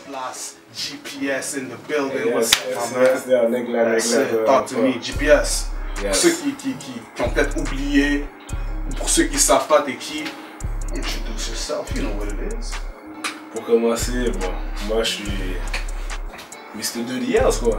place, GPS in the building. Yes, Talk to me, GPS. Yes. Pour ceux qui ont peut-être oublié, pour ceux qui savent pas t'es qui, introduce yourself, you know what it is. Pour commencer, bon, moi je suis Mr. Dirty Years quoi.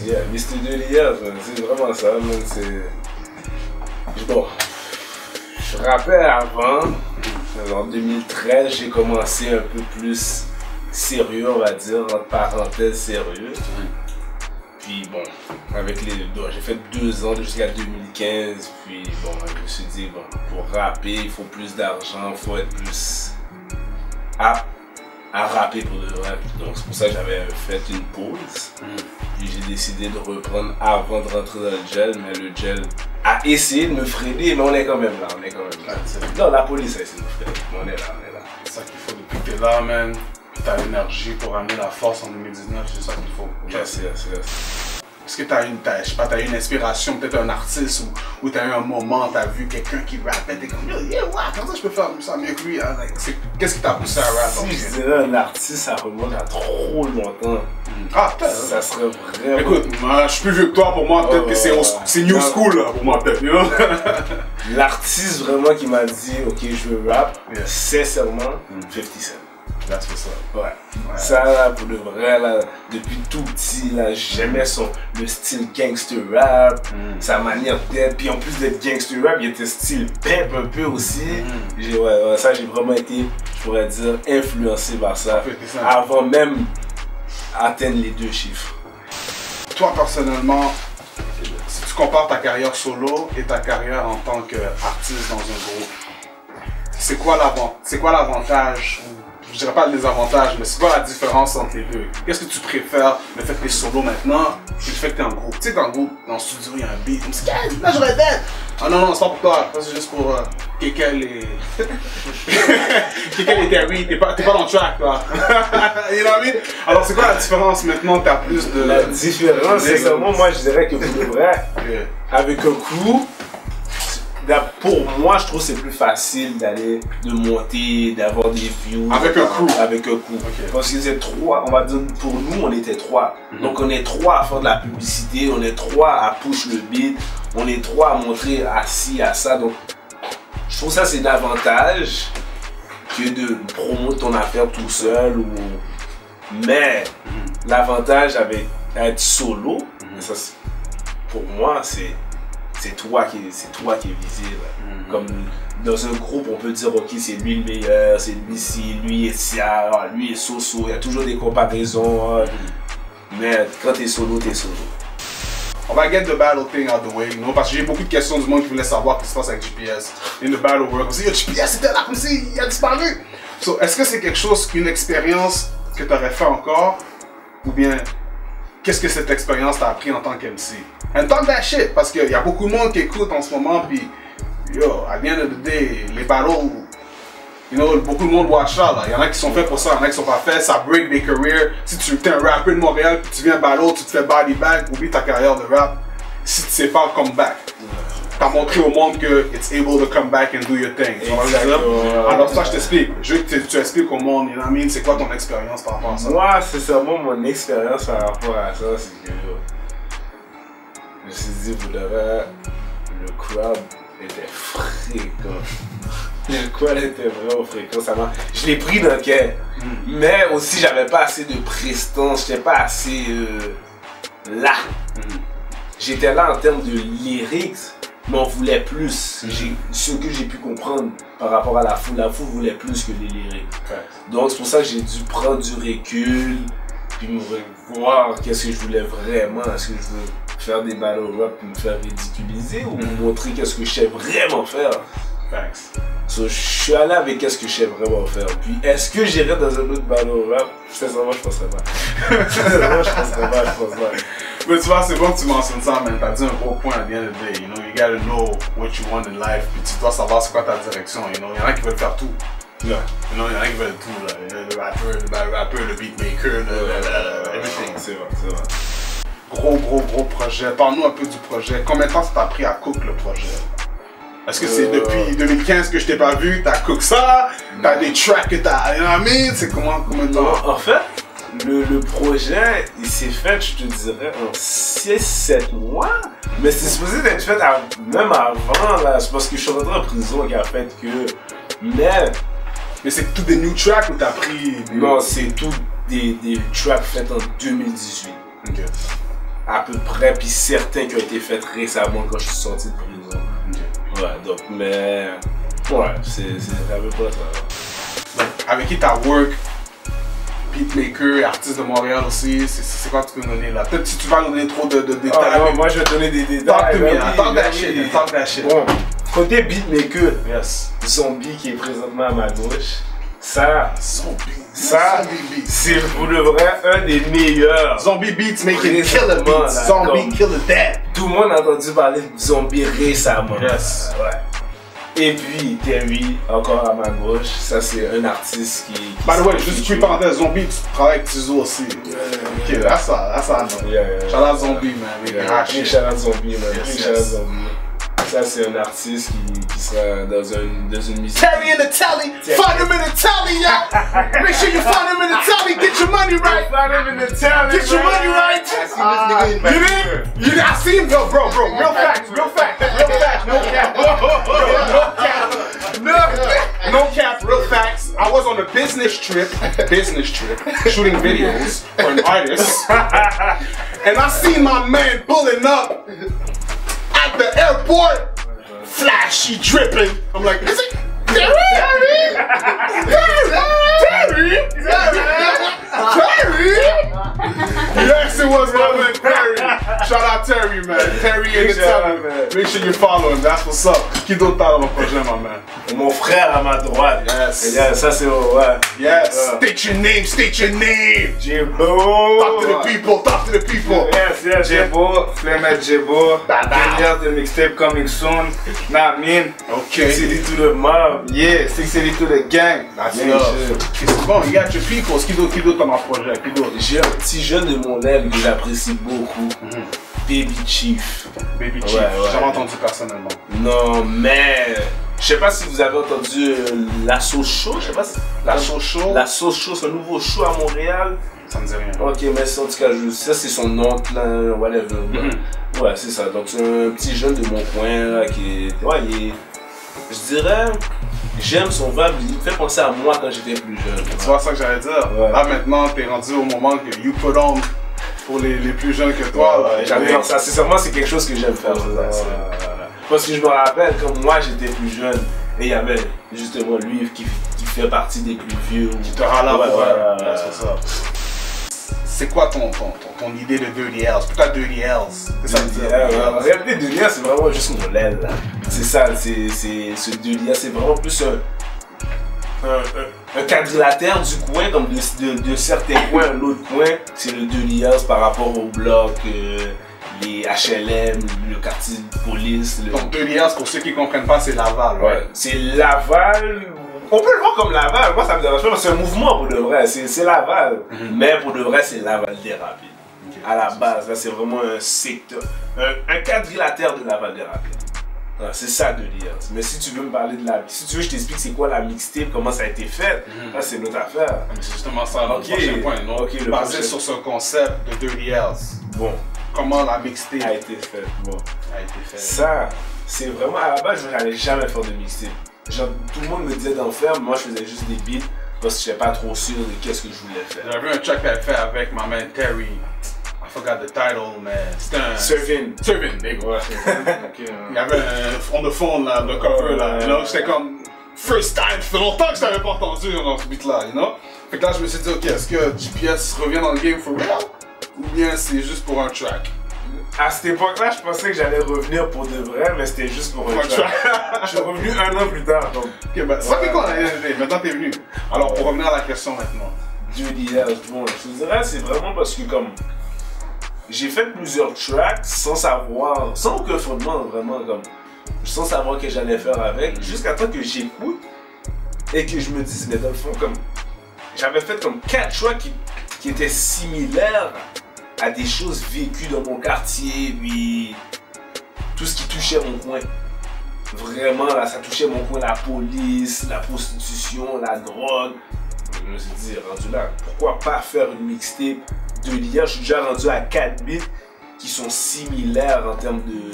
Yeah, Mr. Dirty Years, c'est vraiment ça, man, c'est... Bon, je rappelle avant, en 2013, j'ai commencé un peu plus sérieux, on va dire, entre parenthèses sérieux. Puis bon, avec les deux, j'ai fait 2 ans jusqu'à 2015, puis bon, je me suis dit, bon, pour rapper, il faut plus d'argent, il faut être plus apte à rapper pour de vrai. Donc c'est pour ça que j'avais fait une pause. Puis j'ai décidé de reprendre avant de rentrer dans le gel, mais le gel a essayé de me freiner, mais on est quand même là, Non, la police a essayé de me freiner, mais on est là. C'est ça qu'il faut depuis que t'es là, man. T'as l'énergie pour amener la force en 2019, c'est ça qu'il faut. Yes. Est-ce que t'as eu une inspiration, peut-être un artiste ou t'as eu un moment, t'as vu quelqu'un qui rappait, t'es comme yeah, comment ça je peux faire ça mieux que lui, hein? Qu'est-ce qui t'a poussé à rap? Si je dirais un artiste, ça remonte à trop longtemps. Ah, peut-être. Ça serait vraiment... Écoute, moi, je suis plus vieux que toi, pour moi, peut-être que c'est new school, là, pour moi, peut-être, you know? L'artiste vraiment qui m'a dit, ok, je veux rap, sincèrement, 50 Cent. Là, c'est ça. Ouais. Ça, là, pour de vrai, là, depuis tout petit, là, j'aimais le style gangster rap, sa manière d'être. Puis en plus d'être gangster rap, il était style pep un peu aussi. Ça, j'ai vraiment été, je pourrais dire, influencé par ça. Avant même atteindre les 2 chiffres. Toi, personnellement, si tu compares ta carrière solo et ta carrière en tant qu'artiste dans un groupe, c'est quoi l'avantage? Je dirais pas les avantages, mais c'est quoi la différence entre les deux? Qu'est-ce que tu préfères, le fait que tu es solo maintenant, et le fait que tu es en groupe? Tu sais, dans le groupe, dans le studio, il y a un beat, là je répète! Ah non, c'est pas pour toi, c'est juste pour Kekel et... Kekel et Terry, t'es pas dans le track, toi. You know what I mean? Alors, c'est quoi la différence maintenant que t'as plus de... La différence, c'est seulement, moi je dirais que pour le vrai, avec un crew, pour moi, je trouve que c'est plus facile de monter, d'avoir des views. Avec un crew. Parce qu'ils étaient 3, on va dire, pour nous, on était 3. Donc on est 3 à faire de la publicité, on est 3 à push le beat, on est 3 à montrer à ci, à ça. Donc je trouve ça c'est davantage que de promouvoir ton affaire tout seul. Mais l'avantage avec être solo, ça, pour moi, c'est toi qui es visible. Comme dans un groupe, on peut dire ok, c'est lui le meilleur, c'est lui ci, lui est ça, lui est so-so, il y a toujours des comparaisons. Mais quand t'es solo, t'es solo. On va get the battle thing out the way, you know, parce que j'ai beaucoup de questions du monde qui voulaient savoir ce qui se passe avec GPS. In the battle world, comme si GPS était là, comme si il a disparu. So, est-ce que c'est quelque chose, une expérience que tu aurais fait encore, ou bien qu'est-ce que cette expérience t'a appris en tant qu'MC? And talk that shit, parce qu'il y a beaucoup de monde qui écoute en ce moment, puis yo, at the end of the day, les battles, you know, beaucoup de monde watch ça, là. Il y en a qui sont faits pour ça, il y en a qui sont pas faits, ça break des careers. Si tu es un rappeur de Montréal, puis tu viens battle, tu te fais body bag, oublie ta carrière de rap, si tu sais pas come back. T'as montré au monde que it's able to come back and do your thing. Alors ça, je t'explique. Je veux que tu expliques au monde, you know what I mean, c'est quoi ton expérience par rapport à ça? Moi, c'est seulement mon expérience par rapport à ça, c'est que je me suis dit, vous devez, le crowd était fréquent. Le crowd était vraiment fréquent. Je l'ai pris dans le cœur. Mais aussi, j'avais pas assez de prestance, j'étais pas assez là. J'étais là en termes de lyrics, mais on voulait plus. Ce que j'ai pu comprendre par rapport à la foule voulait plus que les lyrics. Donc c'est pour ça que j'ai dû prendre du recul, puis me revoir qu'est-ce que je voulais vraiment. Est-ce que je veux faire des battle rap pour me faire ridiculiser ou montrer qu'est-ce que je sais vraiment faire? So, je suis allé avec qu'est-ce que je sais vraiment faire. Puis est-ce que j'irai dans un autre battle rap? Sincèrement, je penserais pas. Sincèrement, je penserais pas. Mais tu vois, c'est bon que tu mentionnes ça, mais t'as dit un gros point à the end of the day. You know, you gotta know what you want in life. Puis tu dois savoir c'est quoi ta direction. You know, il y en a qui veulent faire tout. You know, il y en a qui veulent tout. Là. Le rappeur, le battle rapper, le beatmaker, everything. C'est vrai. Gros projet. Parle-nous un peu du projet. Combien de temps ça t'a pris à cook le projet? Est-ce que c'est depuis 2015 que je t'ai pas vu, t'as cook ça, t'as des tracks que t'as, you know what I mean? C'est combien de temps? En fait, le projet, il s'est fait, je te dirais, en 6-7 mois. Mais c'est supposé d'être fait même avant, là. C'est parce que je suis rentré en prison qui a fait que. Mais c'est tout des new tracks ou t'as pris. Non, c'est tout des tracks faits en 2018. Ok. À peu près, puis certains qui ont été faits récemment quand je suis sorti de prison. Ok. Ouais, donc, mais. Ouais, c'est à peu près ça. Donc, avec qui t'as work, beatmaker, artiste de Montréal aussi, c'est quoi que tu peux donner là? Peut-être si tu vas nous donner trop de détails. Ah non, moi je vais te donner des détails. Talk to me, oui, talk that shit, talk that shit. Bon, côté beatmaker, Yes. Zombie qui est présentement à ma gauche, ça, Zombie Beats. c'est pour le vrai un des meilleurs. Zombie Beats making killer Présentement, beats. là, Zombie comme- killer dad. Tout le monde a entendu parler de Zombie récemment. Yes. Ouais. Et puis Terry, encore à ma gauche, ça c'est un artiste qui By the way, juste une parenthèse, Zombie, tu travailles avec Tizo aussi. Ok, that's all. Yeah. Shout out Zombie, man. Making hot Big shit. shout out Zombie, man. Yes, Big shout out yes. Zombie. Ça c'est un artiste qui sera dans une musique. Terry in the telly, find him in the telly, yo. Make sure you find him in the telly, get your money right. Find him in the town. Get your money right. You didn't? I see him, yo, bro. Real facts, no cap. No cap, real facts. I was on a business trip, shooting videos for an artist, and I seen my man pulling up at the airport, flashy, dripping. I'm like, is it Terry? Yes, it was my man Terry. Shout out Terry, man. Terry in the town. Make sure you follow him. That's what's up. Qui d'autre t'as dans mon projet, my man? Mon frère à ma droite. Yes. Yeah, ça c'est ouais. Yes. State your name. State your name. Jebo. Talk to the people. Talk to the people. Yes. Jebo, Flemet Jebo, dernière de mixtape coming soon. Nah, I mean, Okay. City to the mob. yeah, 680 to the gang. That's Yeah, love. shit. C'est bon, you got your people. Qui d'autre dans mon projet? Qui d'autre? J'ai un petit jeune de mon aile que j'apprécie beaucoup. Baby Chief. Baby Chief. Ouais. J'ai jamais entendu personnellement. Non, mais je sais pas si vous avez entendu La Sauce Show. Je sais pas si. La Sauce Show? La Sauce Show, c'est un nouveau show à Montréal. Ça me dit rien. Ok, mais en tout cas, ça c'est son oncle, là, whatever. Ouais, c'est ça. Donc c'est un petit jeune de mon coin là, qui est. Ouais, il est. Je dirais. J'aime son vibe, il me fait penser à moi quand j'étais plus jeune. Tu vois ça que j'allais dire? Ouais. Là maintenant, t'es rendu au moment que you put on pour les plus jeunes que toi. là. J'adore ça. Sincèrement, c'est quelque chose que j'aime faire. Ouais. Parce que je me rappelle quand moi j'étais plus jeune, et il y avait justement lui qui fait partie des plus vieux. Qui te râle Ouais, pour ouais. c'est ça. C'est quoi ton idée de Dirty Hells? Pourquoi Dirty Hells? C'est ça que tu dis? En réalité, Delia, c'est vraiment juste mon aile. là. C'est ça, c'est ce Delia, c'est vraiment plus un quadrilatère du coin, comme de certains coins à l'autre coin. C'est le Delia par rapport au bloc, les HLM, le quartier de police. Donc Dirty Hells, pour ceux qui ne comprennent pas, c'est Laval. Ouais, c'est Laval. On peut le voir comme Laval, moi ça me dérange pas parce que c'est un mouvement pour de vrai, c'est Laval. Mais pour de vrai, c'est Laval dérapé. À la base, là c'est vraiment un secteur, un quadrilatère de Laval dérapé. Ouais, c'est ça de lire. Mais si tu veux me parler de si tu veux je t'explique c'est quoi la mixtape, comment ça a été fait, là c'est notre affaire. C'est justement ça, le Ok. prochain point. Non? Ok, le Basé prochain. sur ce concept de Dirty Hells. Bon, Comment la mixtape a été fait. Bon. a été faite? Ça, c'est vraiment à la base, je n'allais jamais faire de mixtape. Genre, tout le monde me disait d'en faire, mais moi je faisais juste des beats parce que je n'étais pas trop sûr de qu'est-ce que je voulais faire. J'avais un track que t'avais fait avec ma man Terry. I forgot the title, mais c'était un. Serving. Serving, there you go. Ouais. Il y avait un on the phone là, le cover là. You know, j'étais comme first time. Ça fait longtemps que je t'avais pas entendu dans ce beat là, you know. Fait que là je me suis dit ok, est-ce que GPS revient dans le game for real ou bien c'est juste pour un track? À cette époque-là, je pensais que j'allais revenir pour de vrai, mais c'était juste pour un track. Je suis revenu 1 an plus tard, donc. Ok, ben ça fait quoi maintenant t'es venu. Alors pour revenir à la question maintenant. Dirty Hells, bon, je te dirais, c'est vraiment parce que comme j'ai fait plusieurs tracks sans savoir, sans aucun fondement vraiment, comme sans savoir que j'allais faire avec, jusqu'à temps que j'écoute et que je me dise, mais dans le fond, comme j'avais fait comme 4 tracks qui étaient similaires à des choses vécues dans mon quartier, puis tout ce qui touchait mon coin. Vraiment, là, ça touchait mon coin, la police, la prostitution, la drogue. je me suis dit, rendu là, pourquoi pas faire une mixtape de liens? Je suis déjà rendu à 4 beats qui sont similaires en termes de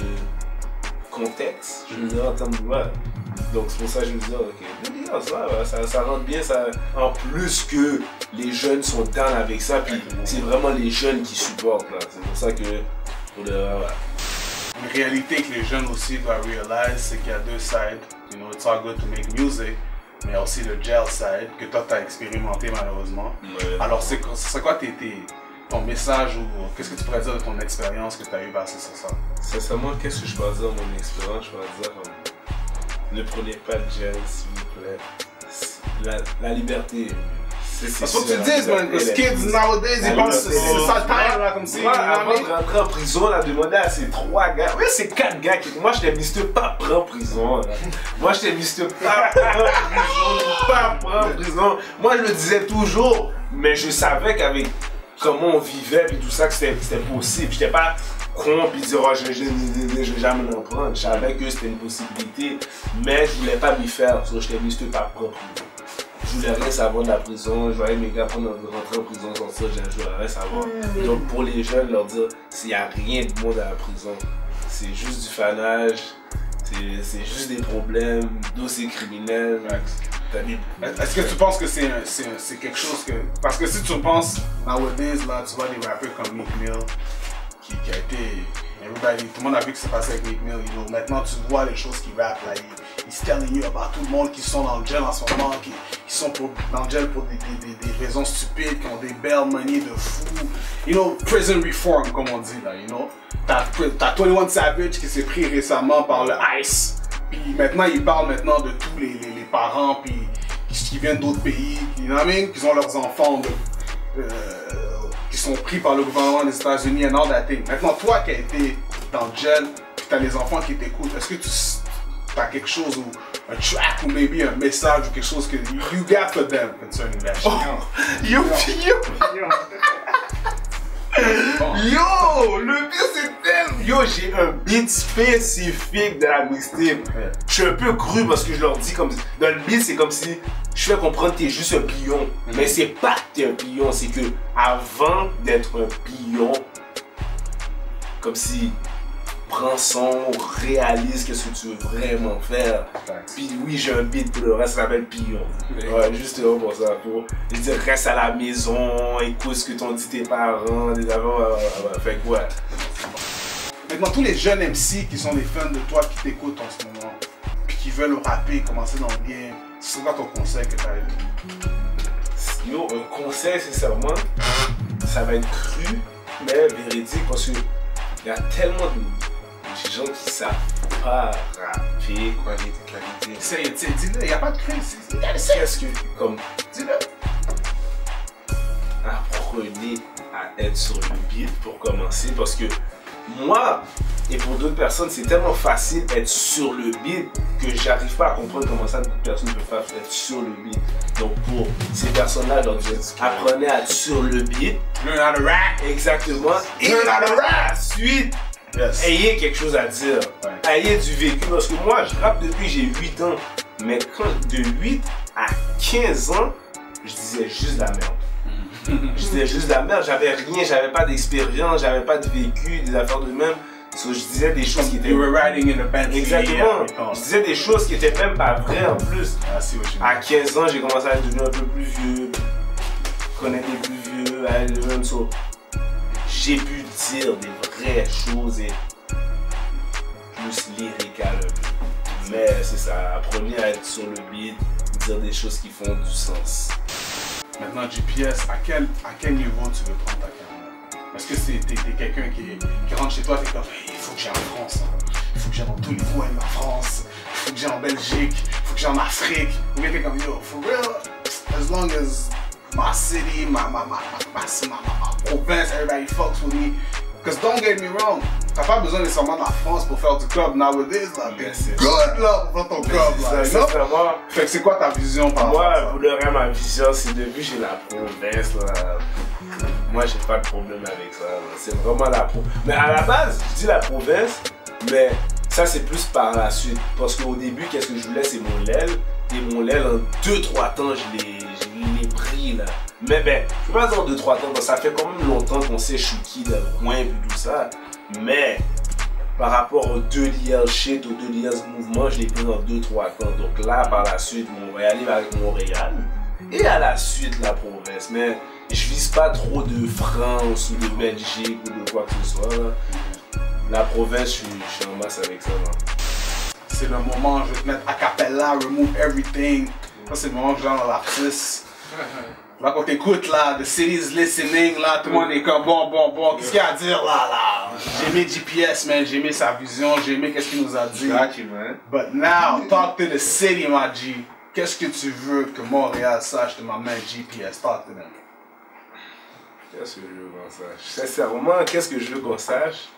contexte, je veux dire, en termes de voix. Donc c'est pour ça que je me dis, ok, de liens, ça rentre bien, ça. En plus que les jeunes sont down avec ça, puis c'est vraiment les jeunes qui supportent là. C'est pour ça que, pour le Une réalité que les jeunes aussi doivent réaliser, c'est qu'il y a deux sides. You know, it's all good to make music, mais il y a aussi le jail side que toi tu as expérimenté malheureusement. Ouais. Alors c'est quoi ton message ou qu'est-ce que tu pourrais dire de ton expérience que tu as eu basée sur ça? Sincèrement, qu'est-ce que je peux dire de mon expérience? Je peux dire comme, ne prenez pas de gel s'il vous plaît. La liberté. C'est ce que tu dis, man. Les kids nowadays, ils pensent c'est ça le time là, comme si. Moi, avant de rentrer en prison, là, demander à ces 3 gars. Ouais, c'est 4 gars qui. Moi, j'étais Mr. Pas en prison. Là. Moi, j'étais Mr. Pas en prison. Moi, je le disais toujours, mais je savais qu'avec comment on vivait et tout ça, que c'était possible. J'étais pas con puis dire, oh, je vais jamais en prendre. Je savais que c'était une possibilité, mais je voulais pas m'y faire. Parce que j'étais Mr. Pas en prison. Je voulais rien savoir de la prison, je voyais mes gars rentrer en prison, sortir, je voulais rien savoir. Donc pour les jeunes, leur dire, s'il n'y a rien de bon dans la prison, c'est juste du fanage, c'est juste des problèmes, dossiers criminels. Est-ce que tu penses que c'est quelque chose que... Parce que si tu penses, nowadays, là, tu vois des rappeurs comme Meek Mill, qui a été... Tout le monde a vu que c'est passé avec Meek Mill, you know. Maintenant tu vois les choses qu'il rappe là, il se telling you about tout le monde qui sont dans le gel en ce moment, qui sont dans le gel pour des raisons stupides, qui ont des bail money de fou, you know, prison reform comme on dit là, you know. T'as 21 Savage qui s'est pris récemment par le ICE, puis maintenant il parle maintenant de tous les parents puis qui viennent d'autres pays, you know what I mean, qui ont leurs enfants qui sont pris par le gouvernement des États-Unis and all that thing. Maintenant, toi qui as été dans le gel, puis tu as les enfants qui t'écoutent, est-ce que tu as quelque chose ou un track ou maybe un message ou quelque chose que you got for them concerning that shit? Yo, le beat c'est tellement... Yo, j'ai un beat spécifique de la mixtape. Je suis un peu cru parce que je leur dis comme... Dans le beat, c'est comme si je fais comprendre que t'es juste un pion. Mais c'est pas que t'es un pion, c'est que avant d'être un pion, comme si... Prends son, réalise qu'est-ce que tu veux vraiment faire. Puis oui, j'ai un beat pour le reste, ça s'appelle Pion. Ouais, justement pour ça, pour dire reste à la maison, écoute ce que t'ont dit tes parents, des avant, fait quoi. Maintenant, tous les jeunes MC qui sont des fans de toi, qui t'écoutent en ce moment, puis qui veulent rapper, commencer dans le game, c'est quoi ton conseil que t'as eu? Yo, un conseil, sincèrement, ça va être cru, mais véridique, parce que il y a tellement de gens qui savent pas rapper, quoi, les clarités. Dis-le, il n'y a pas de crise. Qu'est-ce que, comme, dis-le. Apprenez à être sur le beat pour commencer, parce que moi, et pour d'autres personnes, c'est tellement facile d'être sur le beat que j'arrive pas à comprendre comment ça d'autres personnes peuvent faire être sur le beat. Donc pour ces personnes-là, apprenez à être sur le beat. Learn how to rap. Exactement. Et Learn how to rap. Ensuite, yes. Ayez quelque chose à dire. Ouais. Ayez du vécu. Parce que moi, je rappe depuis j'ai 8 ans. Mais quand de 8 à 15 ans, je disais juste de la merde. Je disais juste de la merde. J'avais rien, j'avais pas d'expérience, j'avais pas de vécu, des affaires de même. So, je disais des choses qui étaient... You were riding in a Bentley. Exactement. Je disais des choses qui étaient même pas vraies en plus. À 15 ans, j'ai commencé à devenir un peu plus vieux. Connaître les plus vieux, à le même so. J'ai pu dire des vraies choses et plus lyrical. Mais c'est ça, apprenez à être sur le beat, dire des choses qui font du sens. Maintenant, GPS, à quel niveau tu veux prendre ta carrière? Est-ce que t'es quelqu'un qui rentre chez toi, t'es comme hey, il faut que j'aille en France, il faut que j'aille dans tous les coins de la France, il faut que j'aille en Belgique, il faut que j'aille en Afrique. Ou bien t'es comme yo, for real, as long as my city, my province, everybody fucks with me. Because don't get me wrong, t'as pas besoin nécessairement de la France pour faire du club nowadays là. T'es good là pour faire ton club là. Sincèrement, fait que c'est quoi ta vision par rapport à ça? Moi, pour le reste, ma vision, c'est depuis que j'ai la province là. Moi, j'ai pas de problème avec ça. C'est vraiment la province. Mais à la base, je dis la province, mais ça c'est plus par la suite. Parce qu'au début, qu'est-ce que je voulais, c'est mon l'aile. Et mon l'aile, en 2-3 temps, je l'ai pris là. Mais ben, je peux pas dire 2-3 ans, parce que ça fait quand même longtemps qu'on sait je suis qui dans le coin et tout ça. Mais par rapport aux 2 years shit, aux 2 years mouvement, je l'ai pris dans 2-3 ans. Donc là, par la suite, on va y aller avec Montréal. Et à la suite, la province. Mais je vise pas trop de France ou de Belgique ou de quoi que ce soit. Là. La province, je suis en masse avec ça. Là. C'est le moment, je vais te mettre a cappella, remove everything. Ça, c'est le moment que je dans l'artiste. Là, quand t'écoutes, là, the city's listening, là, tout le monde est comme bon, qu'est-ce qu'il y a à dire, là? J'ai aimé GPS, man, j'ai aimé sa vision, j'ai aimé qu'est-ce qu'il nous a dit. Got you, man. But now, talk to the city, my G. Qu'est-ce que tu veux que Montréal sache de ma main GPS? Talk to them. Qu'est-ce que je veux qu'on sache? Sincèrement, qu'est-ce que je veux qu'on sache?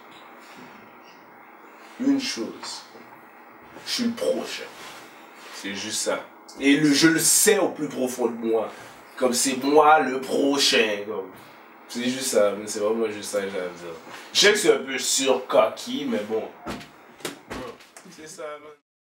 Une chose. Je suis le prochain. C'est juste ça. Et je le sais au plus profond de moi. Comme c'est moi le prochain. C'est juste ça. C'est vraiment juste ça que j'ai à dire. Je sais que c'est un peu surcoquille, mais bon. C'est ça, man.